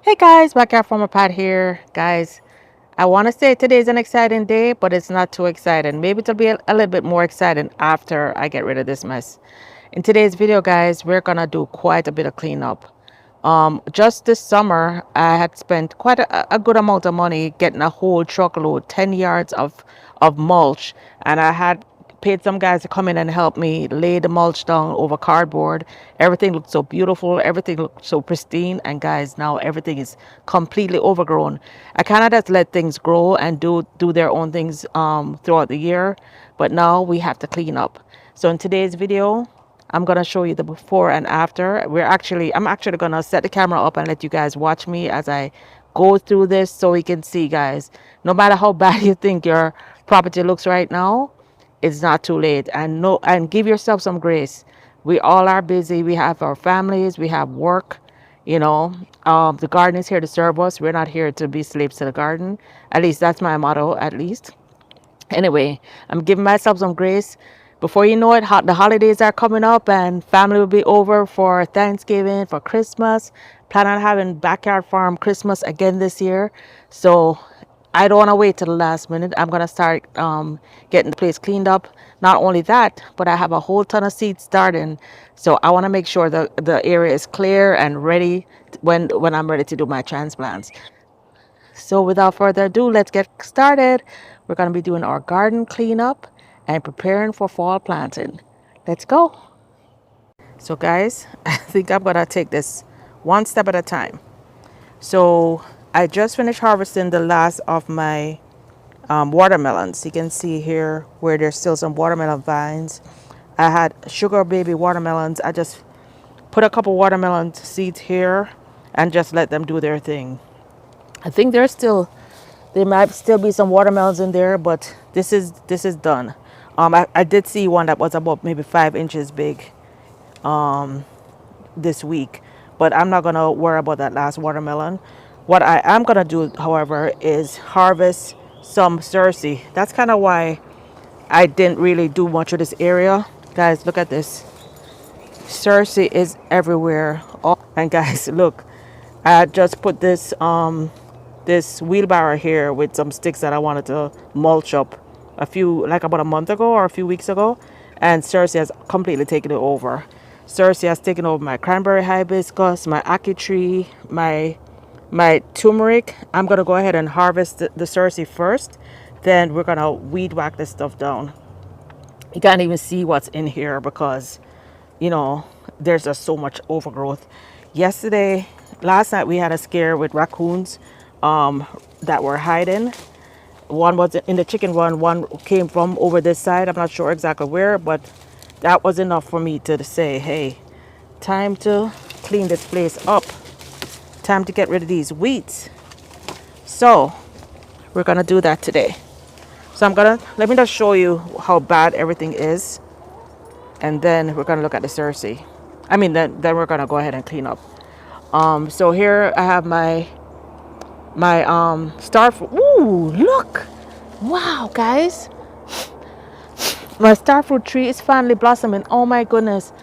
Hey guys, backyard farmer Pat here. Guys, I want to say today's an exciting day, but it's not too exciting. Maybe it'll be a little bit more exciting after I get rid of this mess. In today's video, guys, we're gonna do quite a bit of cleanup. Just this summer, I had spent quite a good amount of money getting a whole truckload, 10 yards of mulch, and I had paid some guys to come in and help me lay the mulch down over cardboard. Everything looked so beautiful, everything looked so pristine, and guys, now everything is completely overgrown. I kind of just let things grow and do their own things throughout the year, but now we have to clean up. So in today's video, I'm gonna show you the before and after. I'm actually gonna set the camera up and let you guys watch me as I go through this so you can see, guys. No matter how bad you think your property looks right now, it's not too late. And no, and give yourself some grace. We all are busy. We have our families. We have work. You know, the garden is here to serve us. We're not here to be slaves to the garden. At least that's my motto. At least. Anyway, I'm giving myself some grace. Before you know it, the holidays are coming up and family will be over for Thanksgiving, for Christmas. Plan on having backyard farm Christmas again this year. So I don't want to wait till the last minute. I'm going to start getting the place cleaned up. Not only that, but I have a whole ton of seeds starting. So I want to make sure the area is clear and ready when I'm ready to do my transplants. So without further ado, let's get started. We're going to be doing our garden cleanup and preparing for fall planting. Let's go. So guys, I think I'm going to take this one step at a time. So I just finished harvesting the last of my watermelons. You can see here where there's still some watermelon vines. I had sugar baby watermelons. I just put a couple watermelon seeds here and just let them do their thing. I think there might still be some watermelons in there, but this is done. I did see one that was about maybe 5 inches big this week, but I'm not gonna worry about that last watermelon. What I am gonna do, however, is harvest some Cersei. That's kind of why I didn't really do much of this area. Guys, look at this. Cersei is everywhere. And guys, look, I just put this wheelbarrow here with some sticks that I wanted to mulch up about a month ago or a few weeks ago, and Cersei has completely taken it over. Cersei has taken over my cranberry hibiscus, my ackee tree, my turmeric. I'm gonna go ahead and harvest the Cersei first, then we're gonna weed whack this stuff down. You can't even see what's in here because there's just so much overgrowth. Last night we had a scare with raccoons that were hiding. One was in the chicken run, one came from over this side. I'm not sure exactly where, but that was enough for me to say, hey, time to clean this place up. Time to get rid of these weeds. So we're gonna do that today. So let me just show you how bad everything is, and then we're gonna look at the Cersei. Then we're gonna go ahead and clean up. So here I have my star fruit. Ooh, look! Wow, guys, my star fruit tree is finally blossoming. Oh my goodness,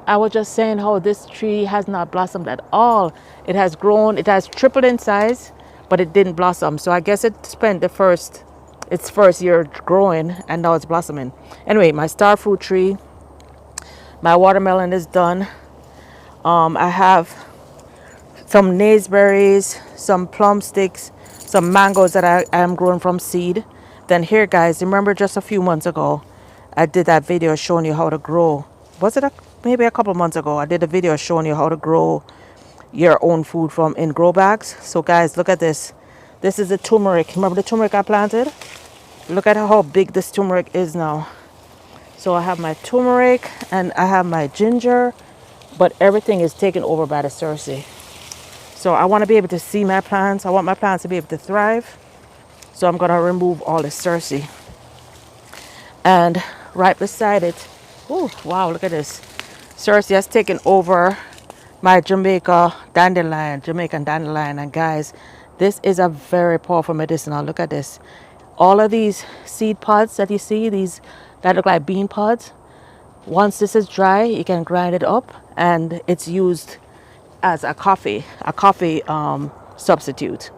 I was just saying how this tree has not blossomed at all. It has grown, it has tripled in size, but it didn't blossom. So I guess it spent its first year growing, and now it's blossoming. Anyway, my star fruit tree, my watermelon is done. I have some naseberries, some plum sticks, some mangoes that I am growing from seed. Then here, guys, remember just a few months ago, I did that video showing you how to grow. Maybe a couple months ago, I did a video showing you how to grow your own food in grow bags. So guys, look at this. This is the turmeric. Remember the turmeric I planted? Look at how big this turmeric is now. So I have my turmeric and I have my ginger, but everything is taken over by the Cersei. So I want to be able to see my plants. I want my plants to be able to thrive. So I'm going to remove all the Cersei. And right beside it, oh, wow, look at this. Cersei has taken over my Jamaican dandelion. And guys, this is a very powerful medicinal. Look at this. All of these seed pods that you see, these that look like bean pods, once this is dry, you can grind it up and it's used as a coffee substitute.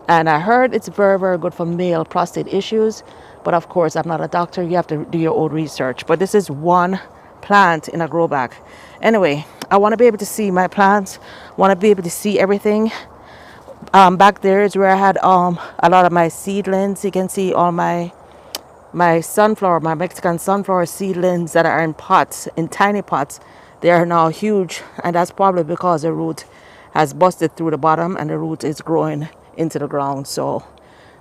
And I heard it's very, very good for male prostate issues. But of course, I'm not a doctor. You have to do your own research. But this is one plant in a grow bag. Anyway, I want to be able to see my plants. Want to be able to see everything. Back there is where I had a lot of my seedlings. You can see all my sunflower, my Mexican sunflower seedlings that are in pots, in tiny pots. They are now huge, and that's probably because the root has busted through the bottom and the root is growing into the ground. So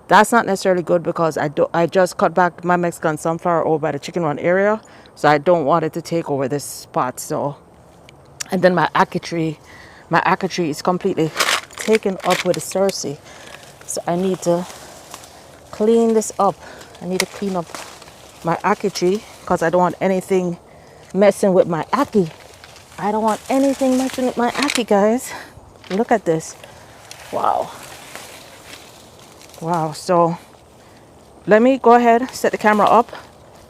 that's not necessarily good because I just cut back my Mexican sunflower over by the chicken run area, so I don't want it to take over this spot. So, and then my ackee tree is completely taken up with the Cersei. So I need to clean this up. I need to clean up my ackee tree because I don't want anything messing with my ackee. I don't want anything messing with my ackee, guys. Look at this. Wow. Wow. So let me go ahead, set the camera up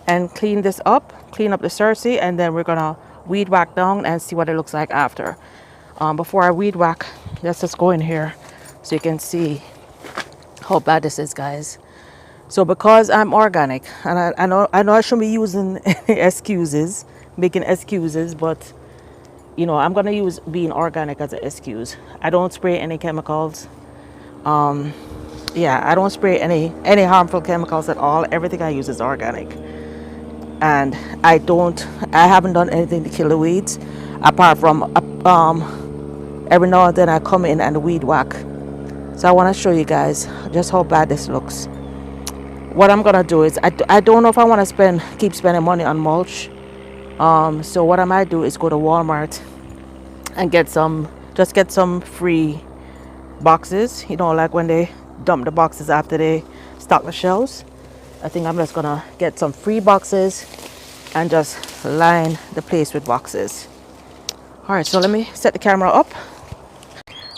and clean this up, clean up the Cersei, and then we're gonna weed whack down and see what it looks like after. Before I weed whack, let's just go in here so you can see how bad this is, guys. So because I'm organic, and I know I shouldn't be using excuses, making excuses, but you know, I'm gonna use being organic as an excuse. I don't spray any chemicals. Yeah, I don't spray any harmful chemicals at all. Everything I use is organic, and I haven't done anything to kill the weeds, apart from every now and then I come in and weed whack. So I want to show you guys just how bad this looks. What I'm gonna do is I don't know if I want to keep spending money on mulch. So what I might do is go to Walmart and get some free boxes. You know, like when they dump the boxes after they stock the shelves. I think I'm just gonna get some free boxes and just line the place with boxes. All right, so let me set the camera up.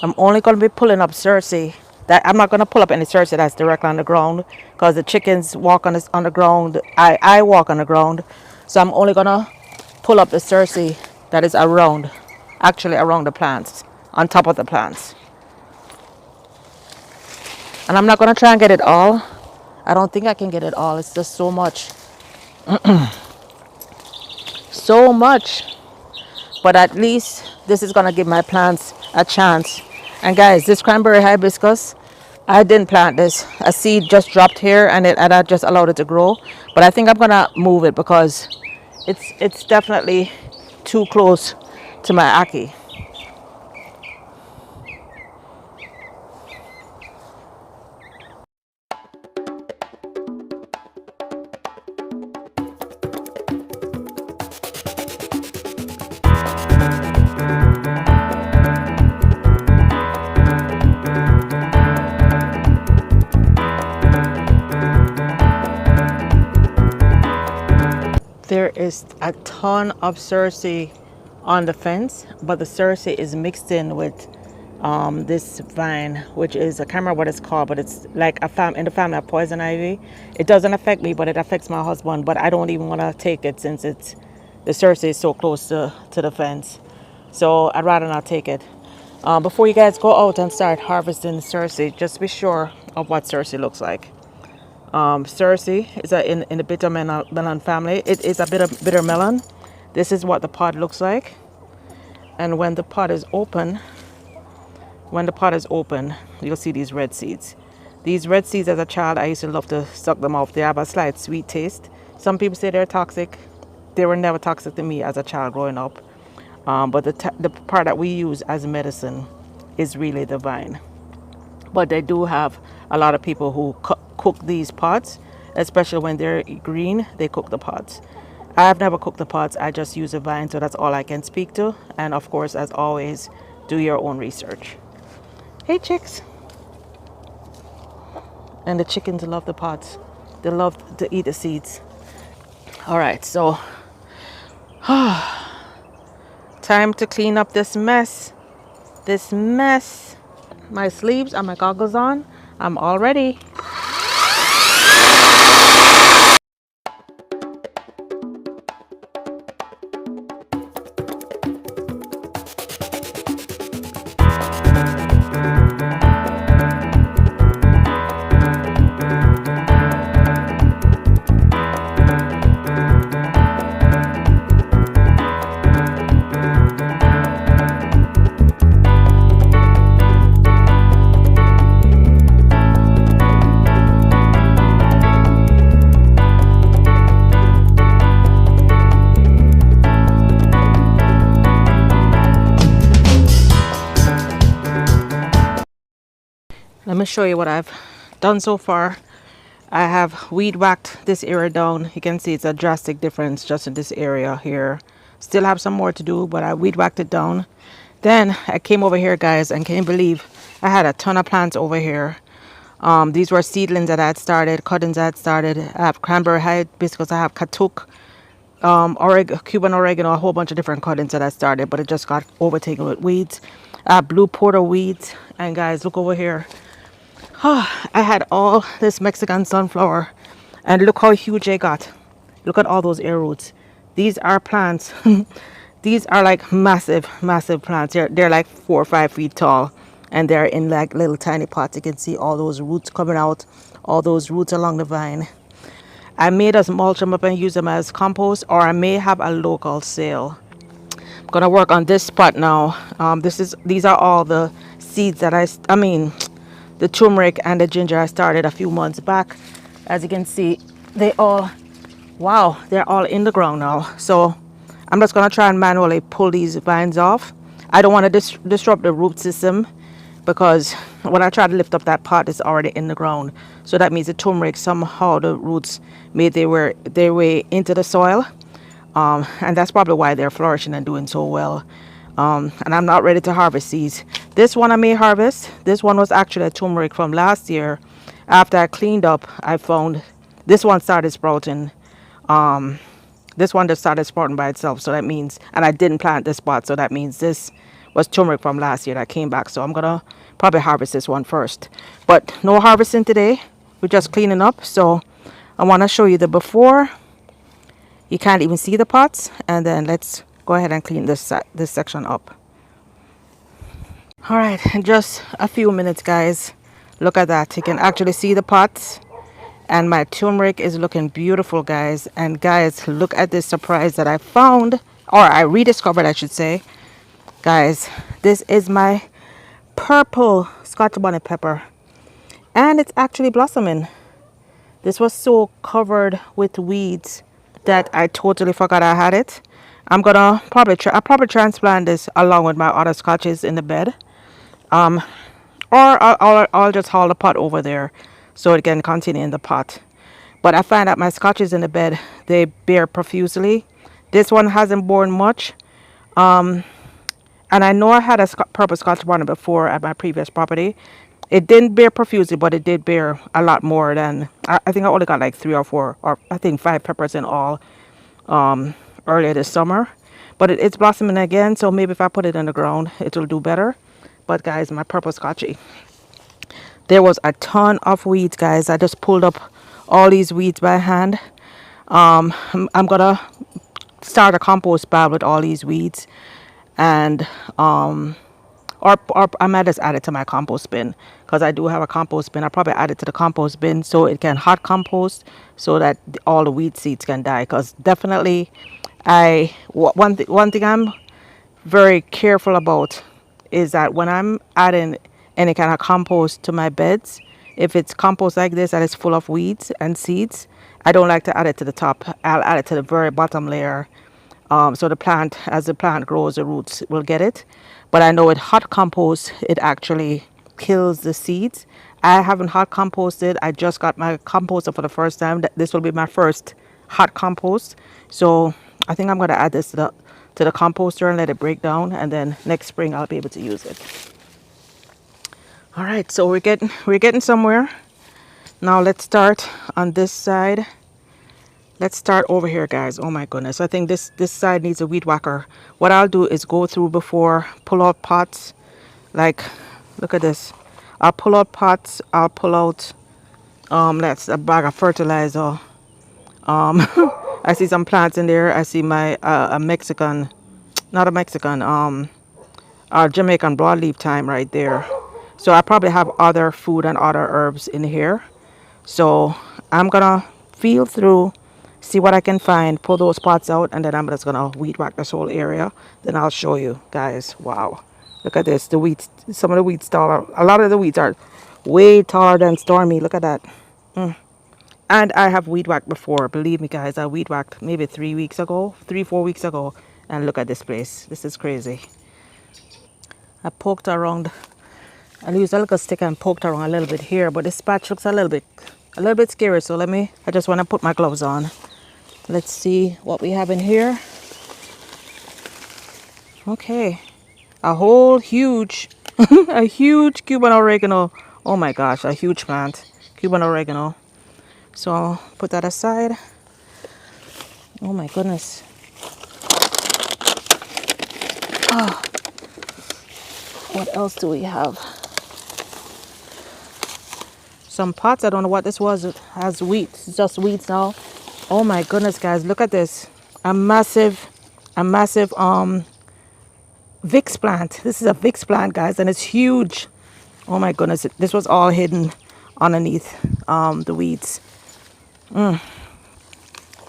I'm only gonna be pulling up Cersei. That I'm not gonna pull up any Cersei that's directly on the ground because the chickens walk on the ground. I walk on the ground, so I'm only gonna pull up the Cersei that is actually around the plants, on top of the plants. And I'm not gonna try and get it all. I don't think I can get it all. It's just so much. So much. But at least this is gonna give my plants a chance. And guys, this cranberry hibiscus, I didn't plant this. A seed just dropped here and I just allowed it to grow. But I think I'm gonna move it because it's definitely too close to my ackee. There is a ton of Cersei on the fence, but the Cersei is mixed in with this vine, which is, I can't remember what it's called, but it's like in the family of poison ivy. It doesn't affect me, but it affects my husband. But I don't even want to take it since the Cersei is so close to the fence. So I'd rather not take it. Before you guys go out and start harvesting Cersei, just be sure of what Cersei looks like. Cersei is in the bitter melon family. It is a bitter melon. This is what the pod looks like. And when the pod is open, you'll see these red seeds. These red seeds, as a child, I used to love to suck them off. They have a slight sweet taste. Some people say they're toxic. They were never toxic to me as a child growing up. But the part that we use as medicine is really the vine. But they do have a lot of people who cook these pods, especially when they're green. They cook the pods. I've never cooked the pods. I just use a vine, so that's all I can speak to. And of course, as always, do your own research. Hey, chicks. And the chickens love the pods. They love to eat the seeds. All right, so time to clean up this mess. My sleeves and my goggles on. I'm all ready. Let me show you what I've done so far. I have weed whacked this area down. You can see it's a drastic difference just in this area here. Still have some more to do, but I weed whacked it down. Then I came over here, guys, and can you believe I had a ton of plants over here. These were seedlings that I had started, cuttings I had started. I have cranberry hibiscus, I have katuk, Cuban oregano, a whole bunch of different cuttings that I started, but it just got overtaken with weeds. I have blue porter weeds, and guys, look over here. I had all this Mexican sunflower, and look how huge they got. Look at all those air roots. These are plants. These are like massive, massive plants. They're like 4 or 5 feet tall, and they're in like little tiny pots. You can see all those roots coming out, all those roots along the vine. I may just mulch them up and use them as compost, or I may have a local sale. I'm gonna work on this spot now. These are all the seeds that I mean, the turmeric and the ginger I started a few months back. As you can see, wow, they're all in the ground now. So I'm just gonna try and manually pull these vines off. I don't want to disrupt the root system, because when I try to lift up that pot, it's already in the ground. So that means the turmeric, somehow the roots made their way into the soil. And that's probably why they're flourishing and doing so well. And I'm not ready to harvest these. This one I may harvest. This one was actually a turmeric from last year. After I cleaned up, I found this one started sprouting. This one just started sprouting by itself. So that means, and I didn't plant this spot. So that means this was turmeric from last year that came back. So I'm going to probably harvest this one first. But no harvesting today. We're just cleaning up. So I want to show you the before. You can't even see the pots, and then let's go ahead and clean this section up. All right, in just a few minutes, guys, look at that. You can actually see the pots, and my turmeric is looking beautiful, guys. And guys, look at this surprise that I found, or I rediscovered, I should say. Guys, this is my purple Scotch bonnet pepper, and it's actually blossoming. This was so covered with weeds that I totally forgot I had it. I'm gonna I'll probably transplant this along with my other scotches in the bed, or I'll just haul the pot over there so it can continue in the pot. But I find that my scotches in the bed, they bear profusely. This one hasn't borne much, and I know I had a purple Scotch bonnet before at my previous property. It didn't bear profusely, but it did bear a lot more than, I think I only got like 3 or 4, or I think 5 peppers in all earlier this summer. But it's blossoming again, so maybe if I put it in the ground, it'll do better. But guys, my purple Scotchy, there was a ton of weeds, guys. I just pulled up all these weeds by hand. I'm gonna start a compost pile with all these weeds, and or I might just add it to my compost bin, because I do have a compost bin. I'll probably add it to the compost bin so it can hot compost, so that all the weed seeds can die. Because definitely, one thing I'm very careful about is that when I'm adding any kind of compost to my beds, if it's compost like this that is full of weeds and seeds, I don't like to add it to the top. I'll add it to the very bottom layer. So the plant, as the plant grows, the roots will get it. But I know with hot compost, it actually kills the seeds. I haven't hot composted. I just got my composter for the first time. This will be my first hot compost. So I think I'm going to add this to the composter and let it break down. And then next spring, I'll be able to use it. All right, so we're getting somewhere. Now let's start on this side. Let's start over here, guys. Oh my goodness. I think this side needs a weed whacker. What I'll do is go through before, pull out pots. Like, look at this. I'll pull out pots. I'll pull out, that's a bag of fertilizer. I see some plants in there. I see my, a Mexican, not a Mexican, Jamaican broadleaf thyme right there. So I probably have other food and other herbs in here. So I'm gonna feel through, see what I can find, pull those pots out, and then I'm just gonna weed whack this whole area. Then I'll show you guys. Wow, look at this. The weeds, some of the weeds taller. A lot of the weeds are way taller than Stormy. Look at that. And I have weed whacked before. Believe me, guys, I weed whacked maybe 3 weeks ago, 4 weeks ago. And look at this place. This is crazy. I poked around I used a little stick and poked around a little bit here, but this patch looks a little bit scary. So I just want to put my gloves on. Let's see what we have in here. Okay, a whole huge, a huge Cuban oregano. Oh my gosh, a huge plant, Cuban oregano. So I'll put that aside. Oh my goodness. Oh, what else do we have? Some pots. I don't know what this was. It has weeds. It's just weeds now. Oh my goodness, guys, look at this. A massive Vicks plant. This is a Vicks plant, guys, and it's huge. Oh my goodness, this was all hidden underneath the weeds.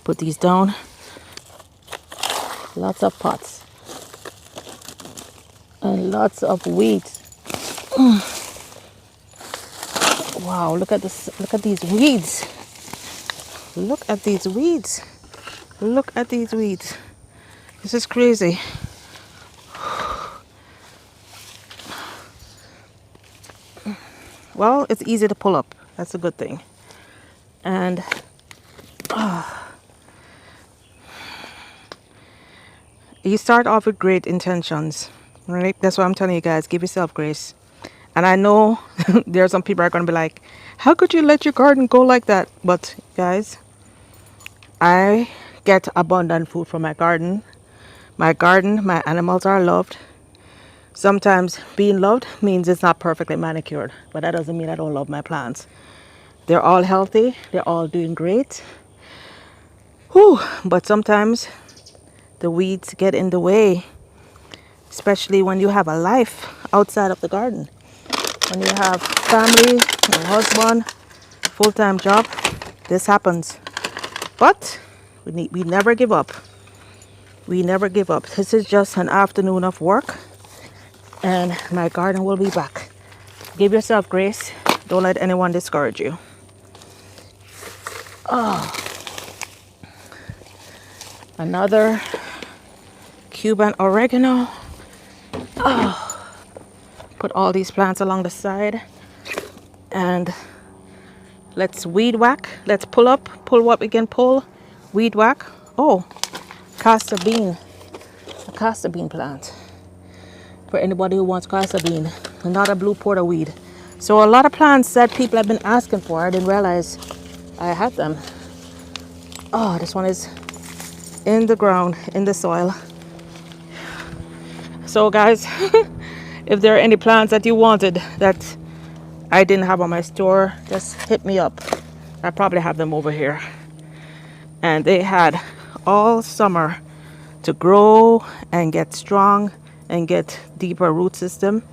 Put these down. Lots of pots and lots of weeds. Wow, look at this. Look at these weeds. Look at these weeds. Look at these weeds. This is crazy. Well, it's easy to pull up. That's a good thing. And you start off with great intentions, right? That's what I'm telling you guys. Give yourself grace. And I know there are some people are going to be like, how could you let your garden go like that? But guys, I get abundant food from my garden. My garden, my animals are loved. Sometimes being loved means it's not perfectly manicured, but that doesn't mean I don't love my plants. They're all healthy. They're all doing great. Whew. But sometimes the weeds get in the way, especially when you have a life outside of the garden. When you have family, a husband, full-time job, this happens. But we never give up. We never give up. This is just an afternoon of work, and my garden will be back. Give yourself grace. Don't let anyone discourage you. Oh, another Cuban oregano. Oh, put all these plants along the side, and let's weed whack. Let's pull what we can pull. Weed whack. Oh, castor bean. A castor bean plant. For anybody who wants castor bean, not a blue porterweed. So a lot of plants that people have been asking for, I didn't realize I had them. Oh, this one is in the ground, in the soil. So guys, if there are any plants that you wanted that I didn't have on my store, just hit me up. I probably have them over here. And they had all summer to grow and get strong and get deeper root system.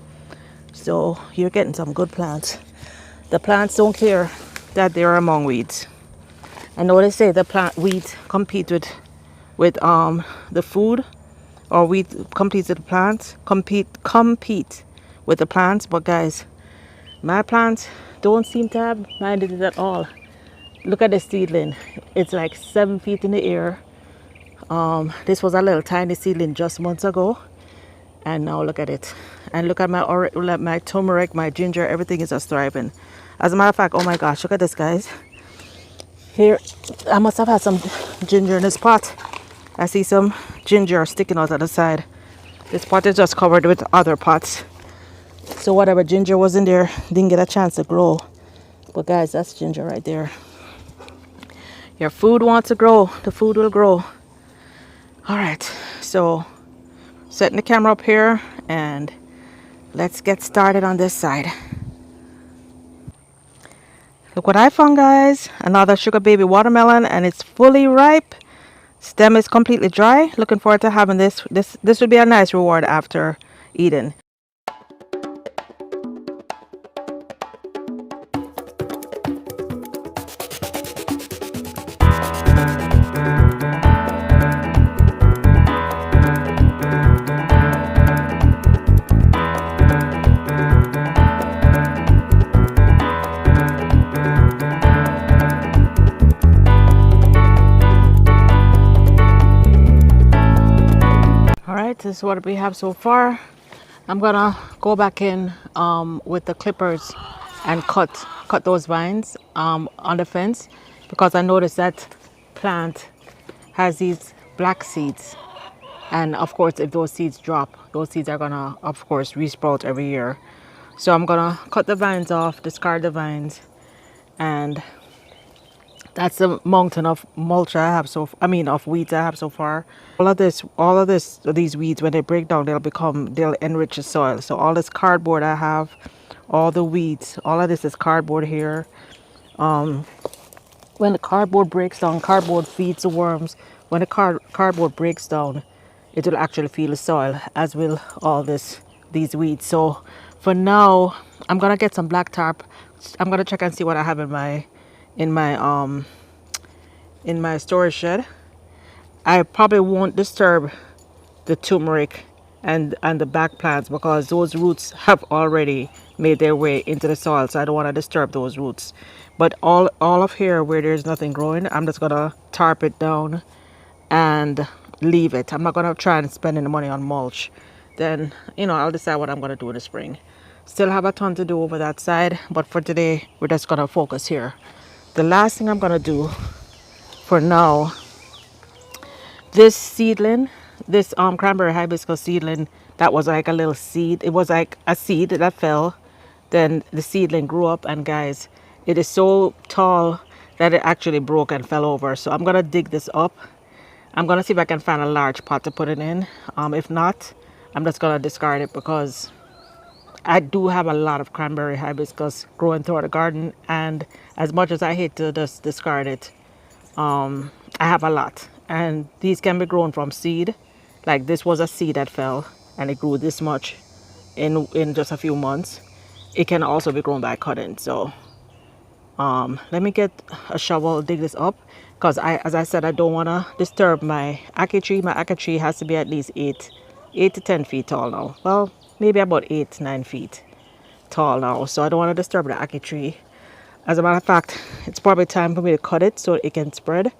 So you're getting some good plants. The plants don't care that they're among weeds. I know they say the plant weeds compete with the food, or weed competes with the plants, compete with the plants. But guys, my plants don't seem to have minded it at all. Look at the seedling. It's like 7 feet in the air. This was a little tiny seedling just months ago, and now look at it. And look at my turmeric, my ginger, everything is just thriving. As a matter of fact, oh my gosh, look at this, guys. Here, I must have had some ginger in this pot. I see some ginger sticking out of the side. This pot is just covered with other pots. So whatever ginger was in there didn't get a chance to grow. But guys, that's ginger right there. Your food wants to grow, the food will grow. All right, so setting the camera up here, and let's get started on this side. Look what I found, guys. Another sugar baby watermelon, and it's fully ripe. Stem is completely dry. Looking forward to having this. This would be a nice reward after eating. This is what we have so far. I'm gonna go back in with the clippers and cut those vines on the fence, because I noticed that plant has these black seeds, and of course if those seeds drop, those seeds are gonna of course resprout every year. So I'm gonna cut the vines off, discard the vines, and that's the mountain of mulch I have I mean of weeds I have so far. These weeds, when they break down, they'll enrich the soil. So all this cardboard I have, all the weeds, all of this is cardboard here. When the cardboard breaks down, cardboard feeds the worms. When the cardboard breaks down, it will actually feed the soil, as will these weeds. So for now, I'm gonna get some black tarp. I'm gonna check and see what I have in my um in my storage shed. I probably won't disturb the turmeric and the back plants, because those roots have already made their way into the soil, so I don't want to disturb those roots. But all of here where there's nothing growing, I'm just gonna tarp it down and leave it. I'm not gonna try and spend any money on mulch. Then I'll decide what I'm gonna do in the spring. Still have a ton to do over that side, but for today we're just gonna focus here. The last thing I'm gonna do for now, this seedling, this cranberry hibiscus seedling, that was like a little seed. It was like a seed that fell. Then the seedling grew up, and guys, it is so tall that it actually broke and fell over. So I'm gonna dig this up. I'm gonna see if I can find a large pot to put it in. If not, I'm just gonna discard it, because I do have a lot of cranberry hibiscus growing throughout the garden, and as much as I hate to just discard it, I have a lot, and these can be grown from seed. Like this was a seed that fell and it grew this much in just a few months. It can also be grown by cutting. So let me get a shovel, dig this up, because as I said, I don't want to disturb my ackee tree. My ackee tree has to be at least 8 to 10 feet tall now. Well, maybe about 8 to 9 feet tall now, so I don't want to disturb the ackee tree. As a matter of fact, it's probably time for me to cut it so it can spread,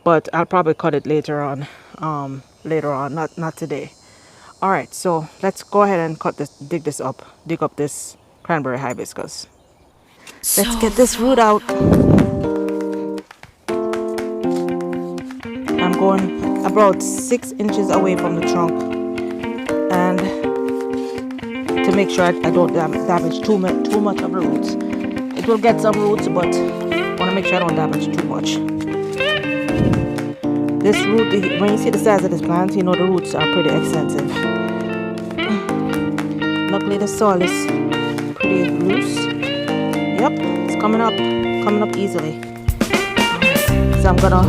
but I'll probably cut it later on, not today. All right, so let's go ahead and dig up this cranberry hibiscus. Let's get this root out. I'm going about 6 inches away from the trunk, and to make sure I don't damage too much of the roots. It will get some roots, but I want to make sure I don't damage too much. This root, when you see the size of this plant, the roots are pretty extensive. Luckily the soil is pretty loose. Yep, it's coming up easily. So I'm gonna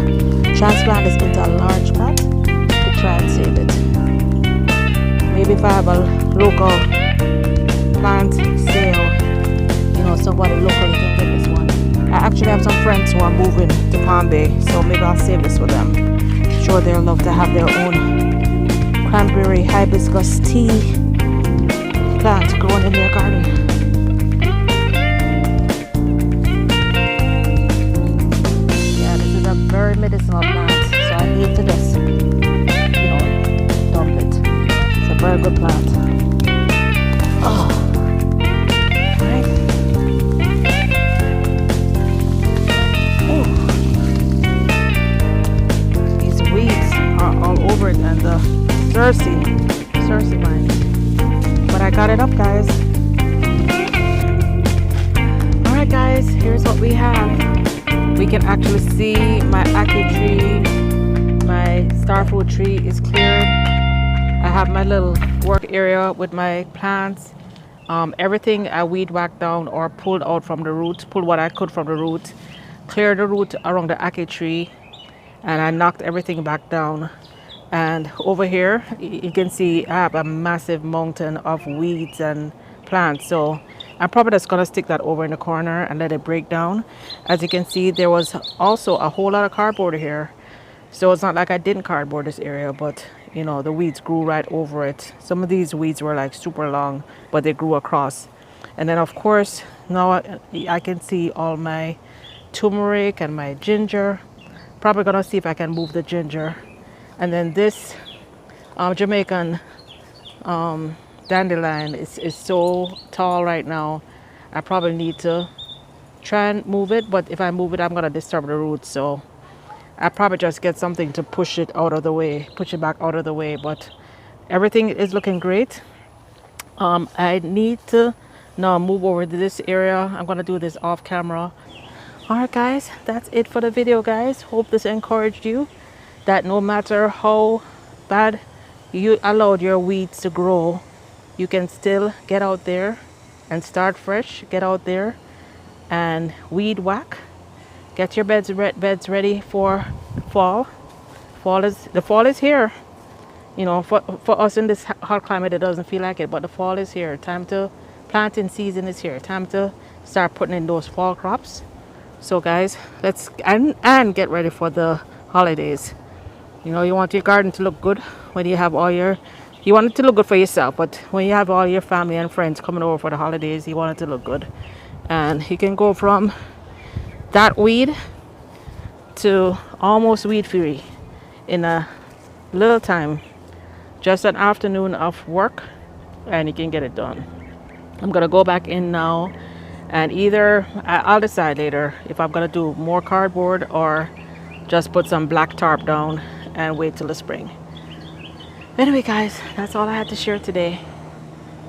transplant this into a large pot to try and save it. Maybe if I have a local plant sale, somebody locally can get this one. I actually have some friends who are moving to Palm Bay, so maybe I'll save this for them. Sure, they'll love to have their own cranberry hibiscus tea plant growing in their garden. Yeah, this is a very medicinal plant, so I hate to just, dump it. It's a very good plant. Oh. All over it, and the cerci vines. But I got it up, guys. Alright guys, here's what we have. We can actually see my ackee tree, my starfruit tree is cleared. I have my little work area with my plants. Everything I weed whacked down or pulled out from the root, pulled what I could from the root, cleared the root around the ackee tree, and I knocked everything back down. And over here you can see I have a massive mountain of weeds and plants, so I'm probably just gonna stick that over in the corner and let it break down. As you can see, there was also a whole lot of cardboard here, so it's not like I didn't cardboard this area, but the weeds grew right over it. Some of these weeds were like super long, but they grew across. And then of course now I can see all my turmeric and my ginger. Probably gonna see if I can move the ginger. And then this Jamaican dandelion is so tall right now. I probably need to try and move it, but if I move it, I'm gonna disturb the roots. So I probably just get something to push it out of the way, push it back out of the way. But everything is looking great. I need to now move over to this area. I'm gonna do this off camera. All right, guys, that's it for the video, guys. Hope this encouraged you that no matter how bad you allowed your weeds to grow, you can still get out there and start fresh. Get out there and weed whack. Get your beds ready for fall. The fall is here. You know, for us in this hot climate, it doesn't feel like it, but the fall is here. Time to planting season is here. Time to start putting in those fall crops. So guys, let's and get ready for the holidays. You know, you want your garden to look good when you have all your, you want it to look good for yourself, but when you have all your family and friends coming over for the holidays, you want it to look good. And you can go from that weed to almost weed free in a little time. Just an afternoon of work and you can get it done. I'm gonna go back in now and either I'll decide later if I'm gonna do more cardboard or just put some black tarp down and wait till the spring. Anyway guys, that's all I had to share today.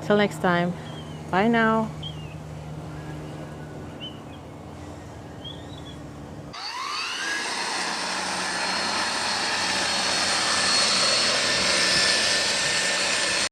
Till next time, bye now.